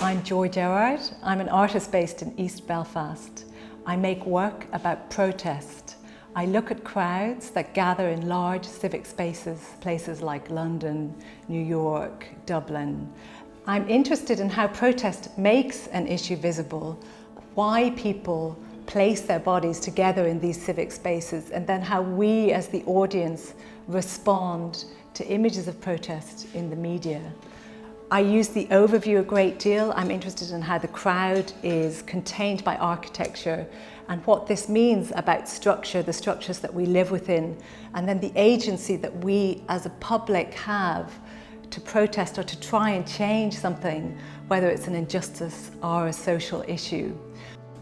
I'm Joy Gerrard. I'm an artist based in East Belfast. I make work about protest. I look at crowds that gather in large civic spaces, places like London, New York, Dublin. I'm interested in how protest makes an issue visible, why people place their bodies together in these civic spaces, and then how we as the audience respond to images of protest in the media. I use the overview a great deal. I'm interested in how the crowd is contained by architecture and what this means about structure, the structures that we live within, and then the agency that we as a public have to protest or to try and change something, whether it's an injustice or a social issue.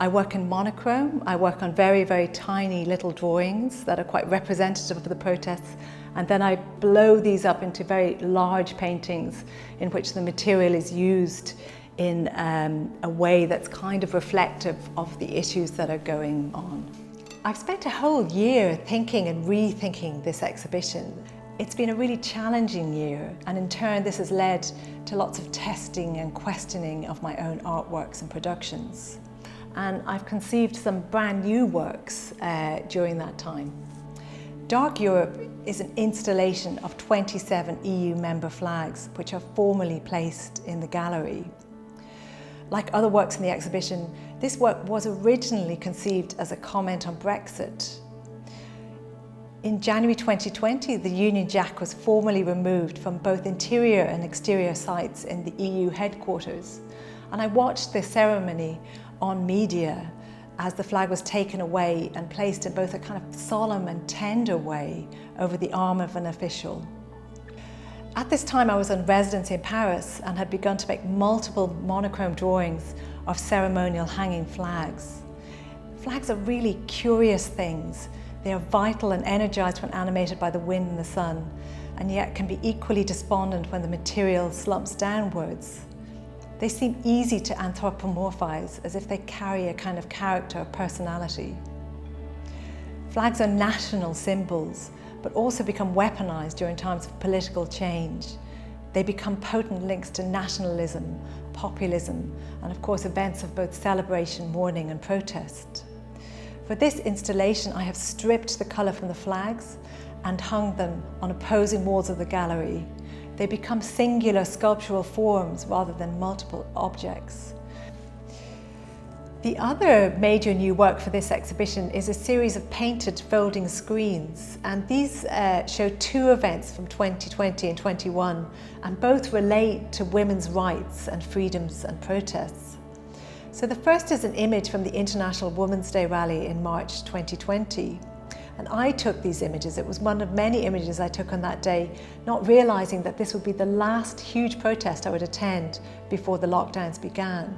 I work in monochrome. I work on very, very tiny little drawings that are quite representative of the protests, and then I blow these up into very large paintings in which the material is used in a way that's kind of reflective of the issues that are going on. I've spent a whole year thinking and rethinking this exhibition. It's been a really challenging year, and in turn this has led to lots of testing and questioning of my own artworks and productions. And I've conceived some brand new works during that time. Dark Europe is an installation of 27 EU member flags which are formally placed in the gallery. Like other works in the exhibition, this work was originally conceived as a comment on Brexit. In January 2020, the Union Jack was formally removed from both interior and exterior sites in the EU headquarters. And I watched this ceremony on media as the flag was taken away and placed in both a kind of solemn and tender way over the arm of an official. At this time I was on residency in Paris and had begun to make multiple monochrome drawings of ceremonial hanging flags. Flags are really curious things. They are vital and energized when animated by the wind and the sun, and yet can be equally despondent when the material slumps downwards. They seem easy to anthropomorphize, as if they carry a kind of character or personality. Flags are national symbols, but also become weaponized during times of political change. They become potent links to nationalism, populism, and of course events of both celebration, mourning and protest. For this installation, I have stripped the colour from the flags and hung them on opposing walls of the gallery. They become singular sculptural forms rather than multiple objects. The other major new work for this exhibition is a series of painted folding screens, and these show two events from 2020 and 21, and both relate to women's rights and freedoms and protests. So the first is an image from the International Women's Day rally in March 2020. And I took these images. It was one of many images I took on that day, not realizing that this would be the last huge protest I would attend before the lockdowns began.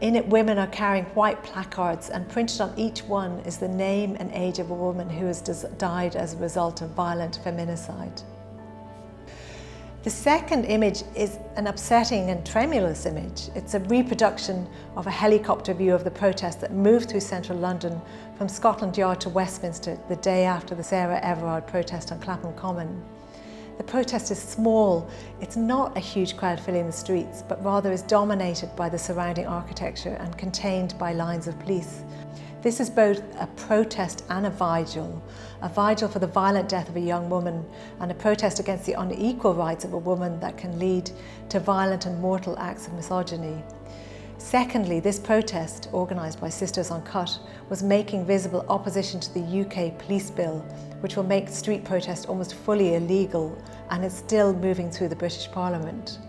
In it, women are carrying white placards, and printed on each one is the name and age of a woman who has died as a result of violent feminicide. The second image is an upsetting and tremulous image. It's a reproduction of a helicopter view of the protest that moved through central London from Scotland Yard to Westminster the day after the Sarah Everard protest on Clapham Common. The protest is small. It's not a huge crowd filling the streets, but rather is dominated by the surrounding architecture and contained by lines of police. This is both a protest and a vigil for the violent death of a young woman, and a protest against the unequal rights of a woman that can lead to violent and mortal acts of misogyny. Secondly, this protest, organised by Sisters on Cut, was making visible opposition to the UK police bill, which will make street protest almost fully illegal, and is still moving through the British Parliament.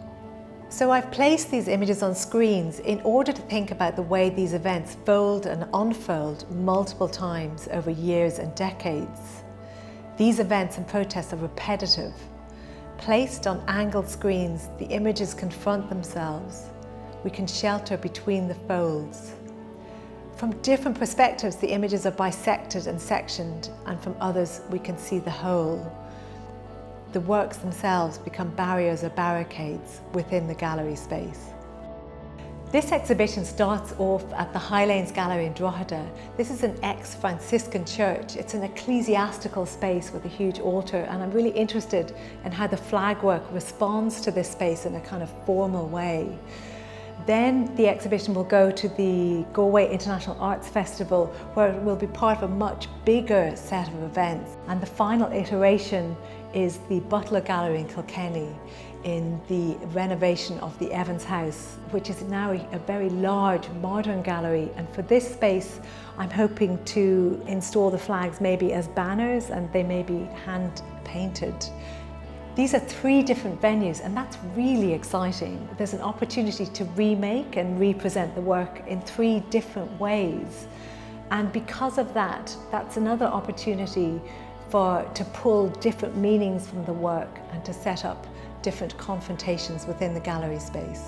So I've placed these images on screens in order to think about the way these events fold and unfold multiple times over years and decades. These events and protests are repetitive. Placed on angled screens, the images confront themselves. We can shelter between the folds. From different perspectives, the images are bisected and sectioned, and from others we can see the whole. The works themselves become barriers or barricades within the gallery space. This exhibition starts off at the Highlanes Gallery in Drogheda. This is an ex-Franciscan church. It's an ecclesiastical space with a huge altar, and I'm really interested in how the flagwork responds to this space in a kind of formal way. Then the exhibition will go to the Galway International Arts Festival, where it will be part of a much bigger set of events. And the final iteration is the Butler Gallery in Kilkenny, in the renovation of the Evans House, which is now a very large modern gallery. And for this space, I'm hoping to install the flags maybe as banners, and they may be hand painted. These are 3 different venues, and that's really exciting. There's an opportunity to remake and represent the work in 3 different ways. And because of that, that's another opportunity to pull different meanings from the work and to set up different confrontations within the gallery space.